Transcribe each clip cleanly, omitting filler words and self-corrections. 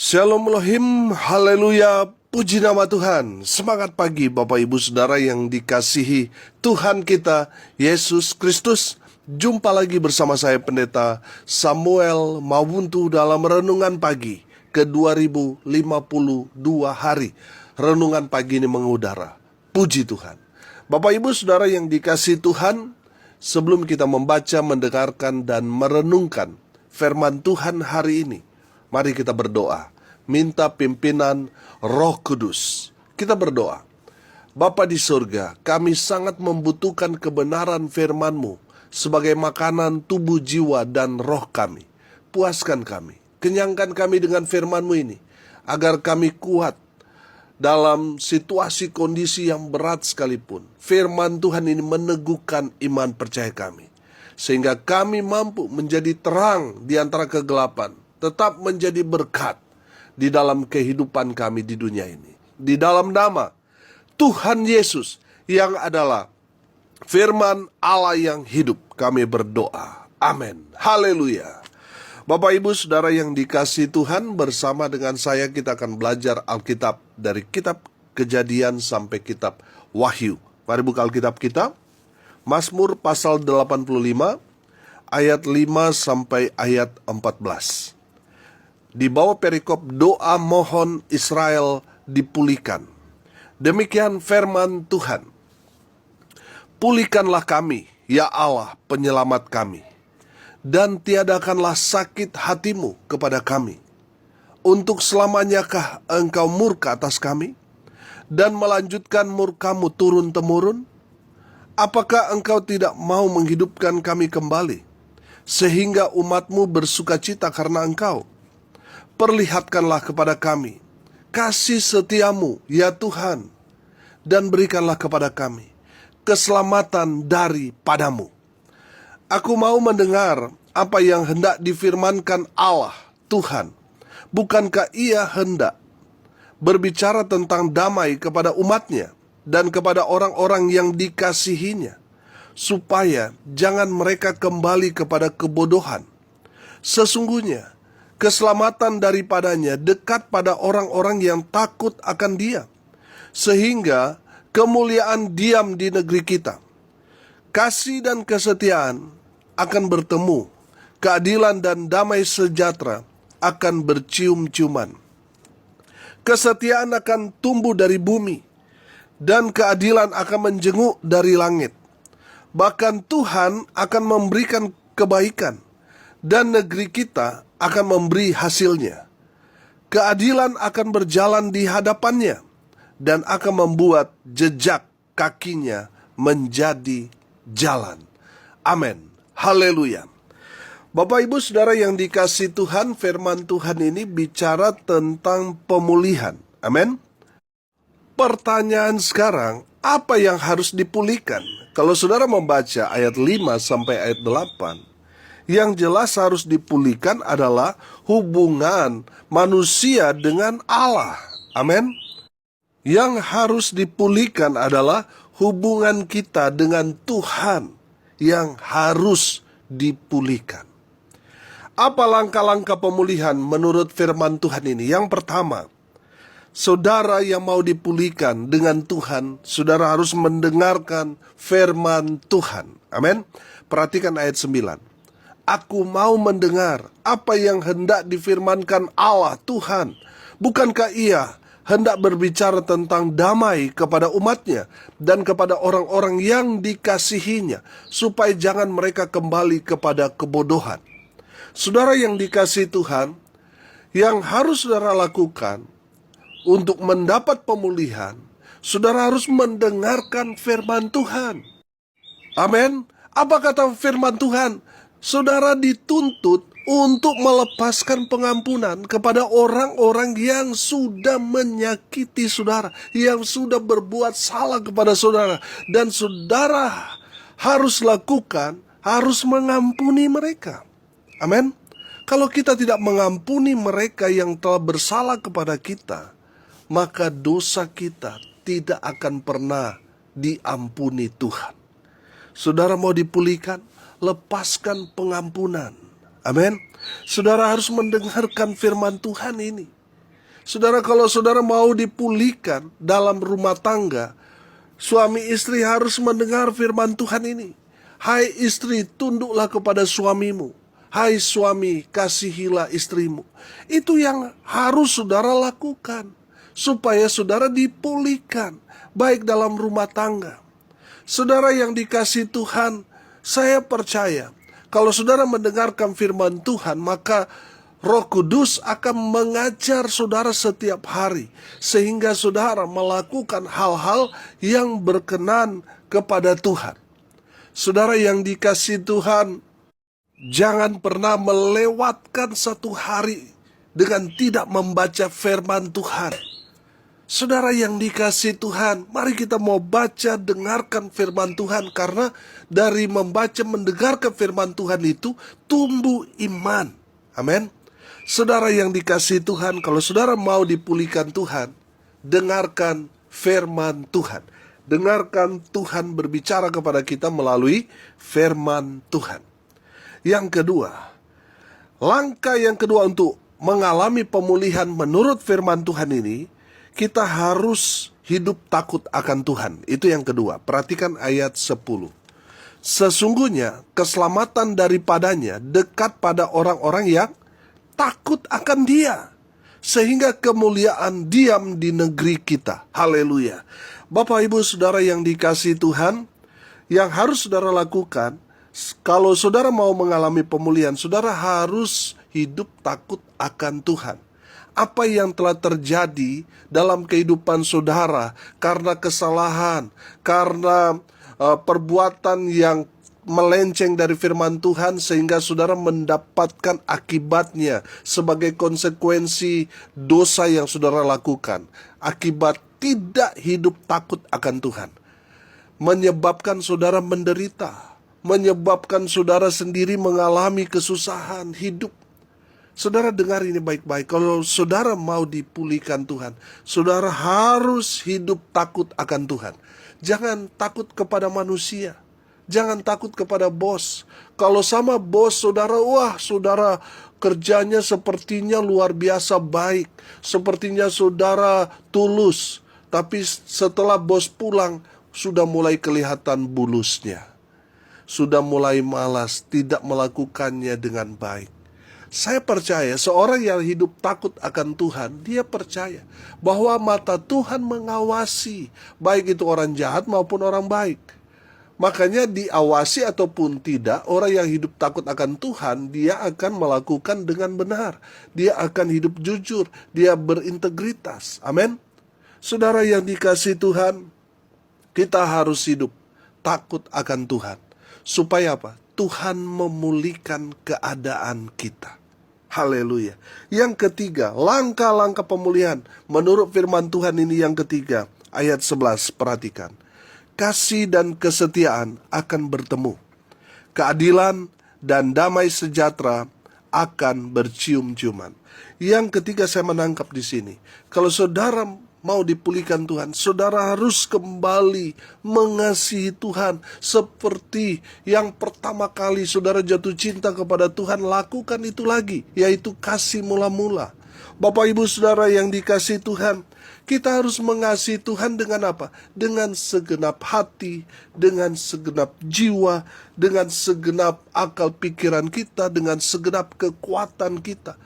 Shalom Elohim, haleluya, puji nama Tuhan. Semangat pagi Bapak Ibu Saudara yang dikasihi Tuhan kita, Yesus Kristus. Jumpa lagi bersama saya Pendeta Samuel Mawuntu dalam Renungan Pagi ke 2052 hari. Renungan pagi ini mengudara. Puji Tuhan. Bapak Ibu Saudara yang dikasihi Tuhan, sebelum kita membaca, mendengarkan, dan merenungkan firman Tuhan hari ini, mari kita berdoa, minta pimpinan Roh Kudus. Kita berdoa. Bapa di surga, kami sangat membutuhkan kebenaran firman-Mu sebagai makanan tubuh, jiwa, dan roh kami. Puaskan kami, kenyangkan kami dengan firman-Mu ini, agar kami kuat dalam situasi kondisi yang berat sekalipun. Firman Tuhan ini meneguhkan iman percaya kami, sehingga kami mampu menjadi terang di antara kegelapan, tetap menjadi berkat di dalam kehidupan kami di dunia ini. Di dalam nama Tuhan Yesus yang adalah firman Allah yang hidup, kami berdoa. Amin. Haleluya. Bapak Ibu Saudara yang dikasihi Tuhan, bersama dengan saya kita akan belajar Alkitab dari kitab Kejadian sampai kitab Wahyu. Mari buka Alkitab kita. Mazmur pasal 85 ayat 5 sampai ayat 14. Di bawah perikop doa mohon Israel dipulihkan. Demikian firman Tuhan. Pulihkanlah kami, ya Allah, penyelamat kami, dan tiadakanlah sakit hatimu kepada kami. Untuk selamanyakah engkau murka atas kami, dan melanjutkan murkamu turun-temurun? Apakah engkau tidak mau menghidupkan kami kembali, sehingga umatmu bersukacita karena engkau? Perlihatkanlah kepada kami kasih setiamu, ya Tuhan, dan berikanlah kepada kami keselamatan daripadamu. Aku mau mendengar apa yang hendak difirmankan Allah, Tuhan. Bukankah Ia hendak berbicara tentang damai kepada umatnya dan kepada orang-orang yang dikasihinya, supaya jangan mereka kembali kepada kebodohan? Sesungguhnya keselamatan daripadanya dekat pada orang-orang yang takut akan Dia, sehingga kemuliaan diam di negeri kita. Kasih dan kesetiaan akan bertemu, keadilan dan damai sejahtera akan bercium-ciuman. Kesetiaan akan tumbuh dari bumi, dan keadilan akan menjenguk dari langit. Bahkan Tuhan akan memberikan kebaikan, dan negeri kita akan memberi hasilnya. Keadilan akan berjalan di hadapannya, dan akan membuat jejak kakinya menjadi jalan. Amin. Haleluya. Bapak Ibu Saudara yang dikasihi Tuhan, firman Tuhan ini bicara tentang pemulihan. Amin. Pertanyaan sekarang, apa yang harus dipulihkan? Kalau saudara membaca ayat 5 sampai ayat 8, yang jelas harus dipulihkan adalah hubungan manusia dengan Allah. Amin. Yang harus dipulihkan adalah hubungan kita dengan Tuhan yang harus dipulihkan. Apa langkah-langkah pemulihan menurut firman Tuhan ini? Yang pertama, saudara yang mau dipulihkan dengan Tuhan, saudara harus mendengarkan firman Tuhan. Amin. Perhatikan ayat 9. Aku mau mendengar apa yang hendak difirmankan Allah, Tuhan. Bukankah Ia hendak berbicara tentang damai kepada umatnya dan kepada orang-orang yang dikasihinya, supaya jangan mereka kembali kepada kebodohan? Saudara yang dikasihi Tuhan, yang harus saudara lakukan untuk mendapat pemulihan, saudara harus mendengarkan firman Tuhan. Amin. Apa kata firman Tuhan? Saudara dituntut untuk melepaskan pengampunan kepada orang-orang yang sudah menyakiti saudara, yang sudah berbuat salah kepada saudara, dan saudara harus lakukan, harus mengampuni mereka. Amin. Kalau kita tidak mengampuni mereka yang telah bersalah kepada kita, maka dosa kita tidak akan pernah diampuni Tuhan. Saudara mau dipulihkan, lepaskan pengampunan. Amin. Saudara harus mendengarkan firman Tuhan ini. Saudara, kalau saudara mau dipulihkan dalam rumah tangga, suami istri harus mendengar firman Tuhan ini. Hai istri, tunduklah kepada suamimu. Hai suami, kasihilah istrimu. Itu yang harus saudara lakukan, supaya saudara dipulihkan, baik dalam rumah tangga. Saudara yang dikasihi Tuhan, saya percaya, kalau saudara mendengarkan firman Tuhan, maka Roh Kudus akan mengajar saudara setiap hari, sehingga saudara melakukan hal-hal yang berkenan kepada Tuhan. Saudara yang dikasihi Tuhan, jangan pernah melewatkan satu hari dengan tidak membaca firman Tuhan. Saudara yang dikasihi Tuhan, mari kita mau baca, dengarkan firman Tuhan, karena dari membaca, mendengarkan firman Tuhan itu tumbuh iman. Amin. Saudara yang dikasihi Tuhan, kalau saudara mau dipulihkan Tuhan, dengarkan firman Tuhan. Dengarkan Tuhan berbicara kepada kita melalui firman Tuhan. Yang kedua, langkah yang kedua untuk mengalami pemulihan menurut firman Tuhan ini, kita harus hidup takut akan Tuhan. Itu yang kedua. Perhatikan ayat 10. Sesungguhnya keselamatan daripadanya dekat pada orang-orang yang takut akan Dia, sehingga kemuliaan diam di negeri kita. Haleluya. Bapak, Ibu, Saudara yang dikasihi Tuhan, yang harus saudara lakukan, kalau saudara mau mengalami pemulihan, saudara harus hidup takut akan Tuhan. Apa yang telah terjadi dalam kehidupan saudara karena kesalahan, karena perbuatan yang melenceng dari firman Tuhan, sehingga saudara mendapatkan akibatnya sebagai konsekuensi dosa yang saudara lakukan, akibat tidak hidup takut akan Tuhan, menyebabkan saudara menderita, menyebabkan saudara sendiri mengalami kesusahan hidup. Saudara dengar ini baik-baik, kalau saudara mau dipulihkan Tuhan, saudara harus hidup takut akan Tuhan. Jangan takut kepada manusia, jangan takut kepada bos. Kalau sama bos saudara, wah saudara kerjanya sepertinya luar biasa baik, sepertinya saudara tulus. Tapi setelah bos pulang, sudah mulai kelihatan bulusnya, sudah mulai malas, tidak melakukannya dengan baik. Saya percaya seorang yang hidup takut akan Tuhan, dia percaya bahwa mata Tuhan mengawasi, baik itu orang jahat maupun orang baik. Makanya diawasi ataupun tidak, orang yang hidup takut akan Tuhan, dia akan melakukan dengan benar. Dia akan hidup jujur, dia berintegritas. Amin. Saudara yang dikasihi Tuhan, kita harus hidup takut akan Tuhan. Supaya apa? Tuhan memulihkan keadaan kita. Haleluya. Yang ketiga, langkah-langkah pemulihan menurut firman Tuhan ini yang ketiga, ayat 11, perhatikan. Kasih dan kesetiaan akan bertemu. Keadilan dan damai sejahtera akan bercium-ciuman. Yang ketiga saya menangkap di sini. Kalau saudara mau dipulihkan Tuhan, saudara harus kembali mengasihi Tuhan seperti yang pertama kali saudara jatuh cinta kepada Tuhan. Lakukan itu lagi, yaitu kasih mula-mula. Bapak, Ibu, Saudara yang dikasihi Tuhan, kita harus mengasihi Tuhan dengan apa? Dengan segenap hati, dengan segenap jiwa, dengan segenap akal pikiran kita, dengan segenap kekuatan kita.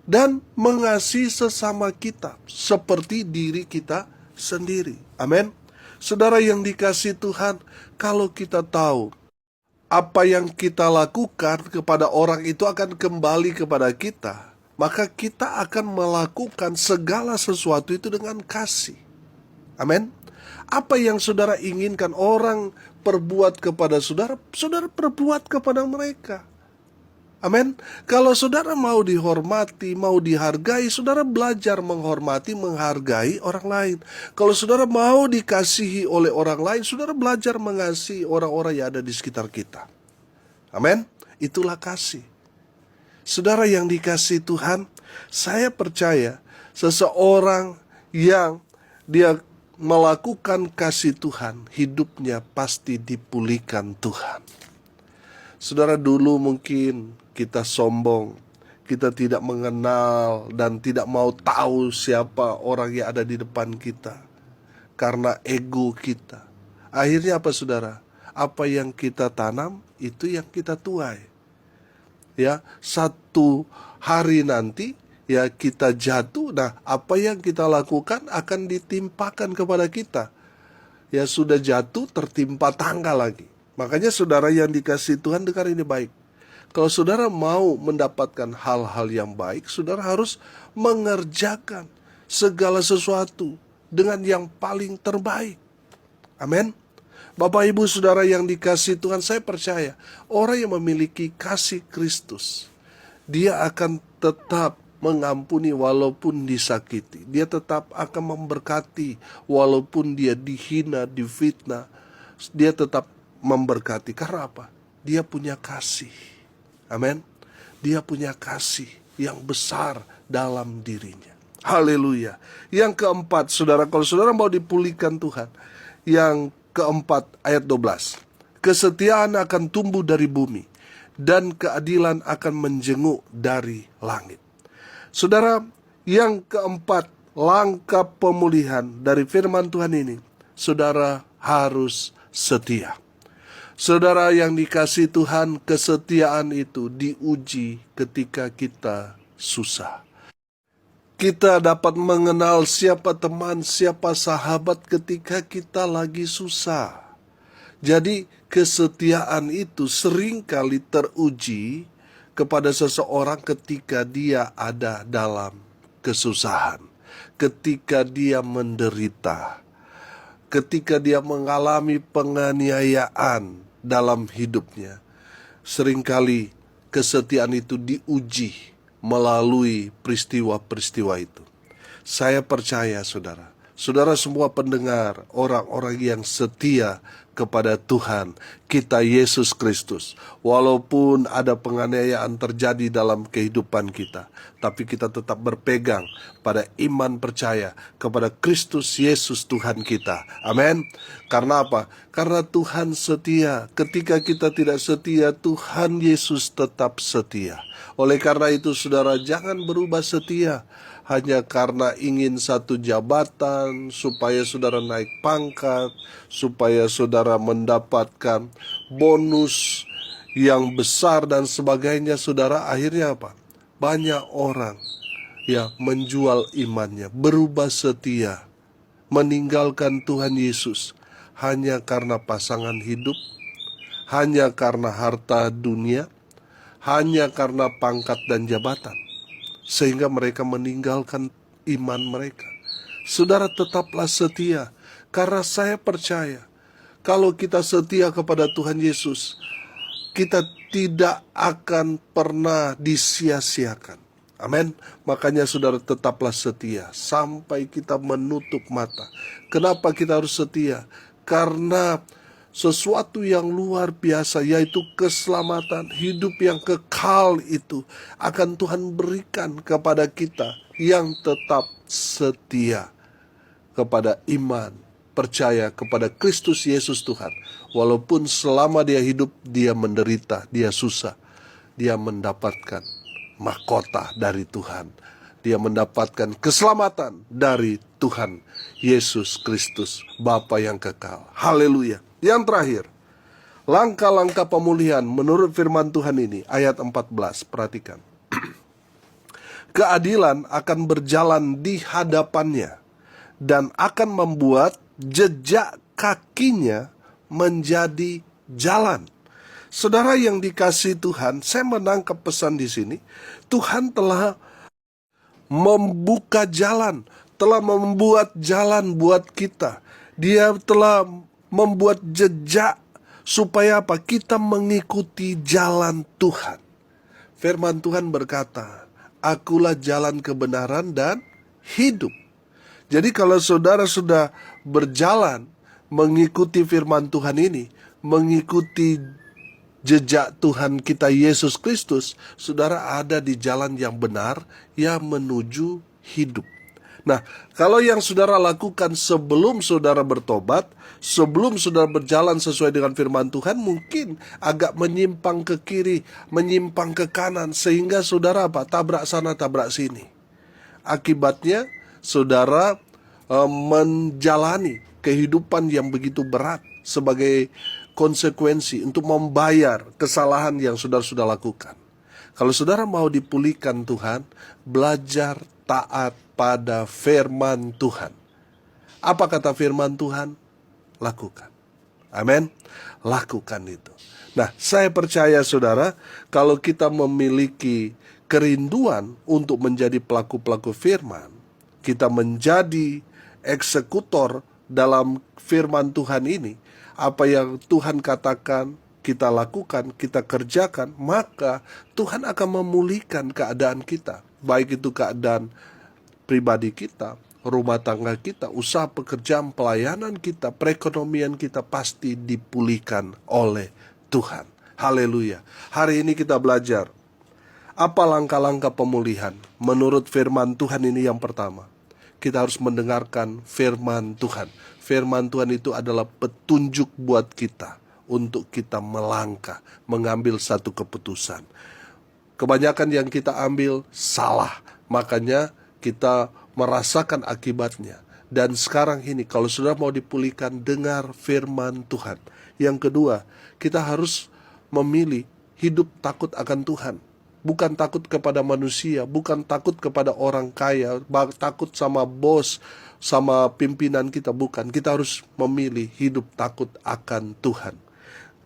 Dan mengasihi sesama kita seperti diri kita sendiri. Amin. Saudara yang dikasihi Tuhan, kalau kita tahu apa yang kita lakukan kepada orang itu akan kembali kepada kita, maka kita akan melakukan segala sesuatu itu dengan kasih. Amin. Apa yang saudara inginkan orang perbuat kepada saudara, saudara perbuat kepada mereka. Amin. Kalau saudara mau dihormati, mau dihargai, saudara belajar menghormati, menghargai orang lain. Kalau saudara mau dikasihi oleh orang lain, saudara belajar mengasihi orang-orang yang ada di sekitar kita. Amin. Itulah kasih. Saudara yang dikasihi Tuhan, saya percaya seseorang yang dia melakukan kasih Tuhan, hidupnya pasti dipulihkan Tuhan. Saudara, dulu mungkin kita sombong, kita tidak mengenal dan tidak mau tahu siapa orang yang ada di depan kita karena ego kita. Akhirnya apa saudara? Apa yang kita tanam itu yang kita tuai. Ya, satu hari nanti ya kita jatuh. Nah, apa yang kita lakukan akan ditimpakan kepada kita. Ya, sudah jatuh tertimpa tangga lagi. Makanya saudara yang dikasihi Tuhan, dengar ini baik. Kalau saudara mau mendapatkan hal-hal yang baik, saudara harus mengerjakan segala sesuatu dengan yang paling terbaik. Amin. Bapak Ibu Saudara yang dikasihi Tuhan, saya percaya orang yang memiliki kasih Kristus, dia akan tetap mengampuni walaupun disakiti. Dia tetap akan memberkati walaupun dia dihina, difitnah. Dia tetap memberkati. Karena apa? Dia punya kasih. Amin. Dia punya kasih yang besar dalam dirinya. Haleluya. Yang keempat, saudara, kalau saudara mau dipulihkan Tuhan, yang keempat ayat 12. Kesetiaan akan tumbuh dari bumi dan keadilan akan menjenguk dari langit. Saudara, yang keempat, langkah pemulihan dari firman Tuhan ini, saudara harus setia. Saudara yang dikasihi Tuhan, kesetiaan itu diuji ketika kita susah. Kita dapat mengenal siapa teman, siapa sahabat ketika kita lagi susah. Jadi kesetiaan itu seringkali teruji kepada seseorang ketika dia ada dalam kesusahan, ketika dia menderita, ketika dia mengalami penganiayaan dalam hidupnya. Seringkali kesetiaan itu diuji melalui peristiwa-peristiwa itu. Saya percaya saudara, saudara semua pendengar, orang-orang yang setia kepada Tuhan kita Yesus Kristus, walaupun ada penganiayaan terjadi dalam kehidupan kita, tapi kita tetap berpegang pada iman percaya kepada Kristus Yesus Tuhan kita. Amin. Karena apa? Karena Tuhan setia. Ketika kita tidak setia, Tuhan Yesus tetap setia. Oleh karena itu saudara, jangan berubah setia hanya karena ingin satu jabatan, supaya saudara naik pangkat, supaya saudara mendapatkan bonus yang besar dan sebagainya. Saudara, akhirnya apa? Banyak orang ya menjual imannya, berubah setia, meninggalkan Tuhan Yesus hanya karena pasangan hidup, hanya karena harta dunia, hanya karena pangkat dan jabatan, sehingga mereka meninggalkan iman mereka. Saudara, tetaplah setia, karena saya percaya kalau kita setia kepada Tuhan Yesus, kita tidak akan pernah disia-siakan. Amin. Makanya saudara, tetaplah setia sampai kita menutup mata. Kenapa kita harus setia? Karena sesuatu yang luar biasa, yaitu keselamatan, hidup yang kekal itu akan Tuhan berikan kepada kita yang tetap setia kepada iman, percaya kepada Kristus Yesus Tuhan. Walaupun selama dia hidup, dia menderita, dia susah, dia mendapatkan mahkota dari Tuhan. Dia mendapatkan keselamatan dari Tuhan Yesus Kristus, Bapa yang kekal. Haleluya. Yang terakhir, langkah-langkah pemulihan menurut firman Tuhan ini, ayat 14, perhatikan. Keadilan akan berjalan di hadapannya dan akan membuat jejak kakinya menjadi jalan. Saudara yang dikasihi Tuhan, saya menangkap pesan di sini. Tuhan telah membuka jalan, telah membuat jalan buat kita. Dia telah membuat jejak supaya apa? Kita mengikuti jalan Tuhan. Firman Tuhan berkata, akulah jalan kebenaran dan hidup. Jadi kalau saudara sudah berjalan mengikuti firman Tuhan ini, mengikuti jejak Tuhan kita Yesus Kristus, saudara ada di jalan yang benar yang menuju hidup. Nah, kalau yang saudara lakukan sebelum saudara bertobat, sebelum saudara berjalan sesuai dengan firman Tuhan, mungkin agak menyimpang ke kiri, menyimpang ke kanan, sehingga saudara tabrak sana, tabrak sini. Akibatnya, saudara menjalani kehidupan yang begitu berat sebagai konsekuensi untuk membayar kesalahan yang saudara sudah lakukan. Kalau saudara mau dipulihkan Tuhan, belajar taat pada firman Tuhan. Apa kata firman Tuhan? Lakukan. Amin. Lakukan itu. Nah, saya percaya saudara, kalau kita memiliki kerinduan untuk menjadi pelaku-pelaku firman, kita menjadi eksekutor dalam firman Tuhan ini, apa yang Tuhan katakan, kita lakukan, kita kerjakan, maka Tuhan akan memulihkan keadaan kita. Baik itu keadaan pribadi kita, rumah tangga kita, usaha pekerjaan, pelayanan kita, perekonomian kita pasti dipulihkan oleh Tuhan. Haleluya. Hari ini kita belajar apa langkah-langkah pemulihan. Menurut firman Tuhan ini yang pertama, kita harus mendengarkan firman Tuhan. Firman Tuhan itu adalah petunjuk buat kita untuk kita melangkah, mengambil satu keputusan. Kebanyakan yang kita ambil salah, makanya kita merasakan akibatnya. Dan sekarang ini, kalau sudah mau dipulihkan, dengar firman Tuhan. Yang kedua, kita harus memilih hidup takut akan Tuhan. Bukan takut kepada manusia, bukan takut kepada orang kaya, takut sama bos, sama pimpinan kita, bukan. Kita harus memilih hidup takut akan Tuhan.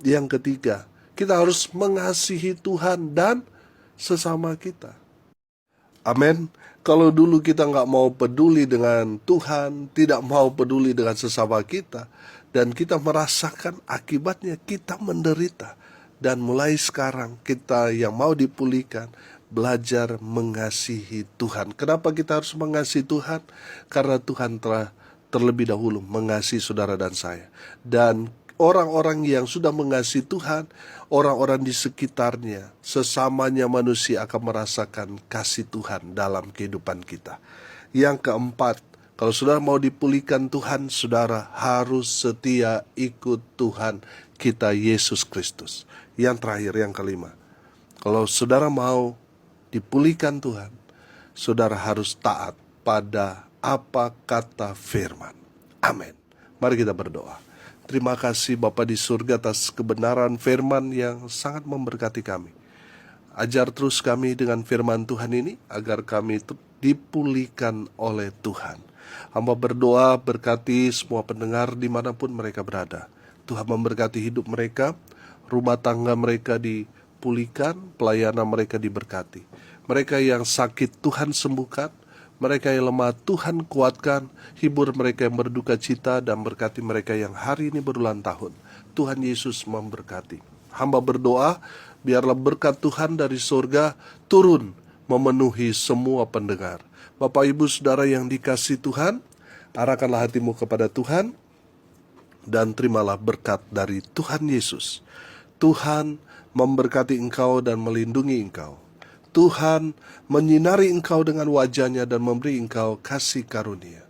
Yang ketiga, kita harus mengasihi Tuhan dan sesama kita. Amin. Kalau dulu kita nggak mau peduli dengan Tuhan, tidak mau peduli dengan sesama kita, dan kita merasakan akibatnya, kita menderita. Dan mulai sekarang kita yang mau dipulihkan, belajar mengasihi Tuhan. Kenapa kita harus mengasihi Tuhan? Karena Tuhan telah terlebih dahulu mengasihi saudara dan saya. Dan orang-orang yang sudah mengasihi Tuhan, orang-orang di sekitarnya, sesamanya manusia akan merasakan kasih Tuhan dalam kehidupan kita. Yang keempat, kalau saudara mau dipulihkan Tuhan, saudara harus setia ikut Tuhan kita Yesus Kristus. Yang terakhir, yang kelima, kalau saudara mau dipulihkan Tuhan, saudara harus taat pada apa kata firman. Amin. Mari kita berdoa. Terima kasih Bapa di surga atas kebenaran firman yang sangat memberkati kami. Ajar terus kami dengan firman Tuhan ini, agar kami dipulihkan oleh Tuhan. Hamba berdoa berkati semua pendengar dimanapun mereka berada. Tuhan memberkati hidup mereka, rumah tangga mereka dipulihkan, pelayanan mereka diberkati. Mereka yang sakit Tuhan sembuhkan, mereka yang lemah Tuhan kuatkan, hibur mereka yang berduka cita, dan berkati mereka yang hari ini berulang tahun. Tuhan Yesus memberkati. Hamba berdoa, biarlah berkat Tuhan dari surga turun memenuhi semua pendengar. Bapak Ibu Saudara yang dikasihi Tuhan, arahkanlah hatimu kepada Tuhan, dan terimalah berkat dari Tuhan Yesus. Tuhan memberkati engkau dan melindungi engkau. Tuhan menyinari engkau dengan wajah-Nya dan memberi engkau kasih karunia.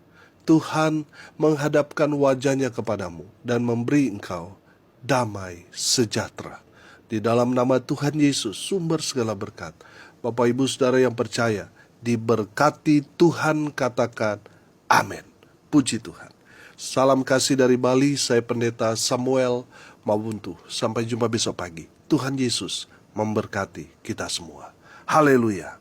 Tuhan menghadapkan wajah-Nya kepadamu dan memberi engkau damai sejahtera. Di dalam nama Tuhan Yesus, sumber segala berkat. Bapak Ibu Saudara yang percaya, diberkati Tuhan, katakan amin. Puji Tuhan. Salam kasih dari Bali, saya Pendeta Samuel Mabuntu. Sampai jumpa besok pagi. Tuhan Yesus memberkati kita semua. Haleluya.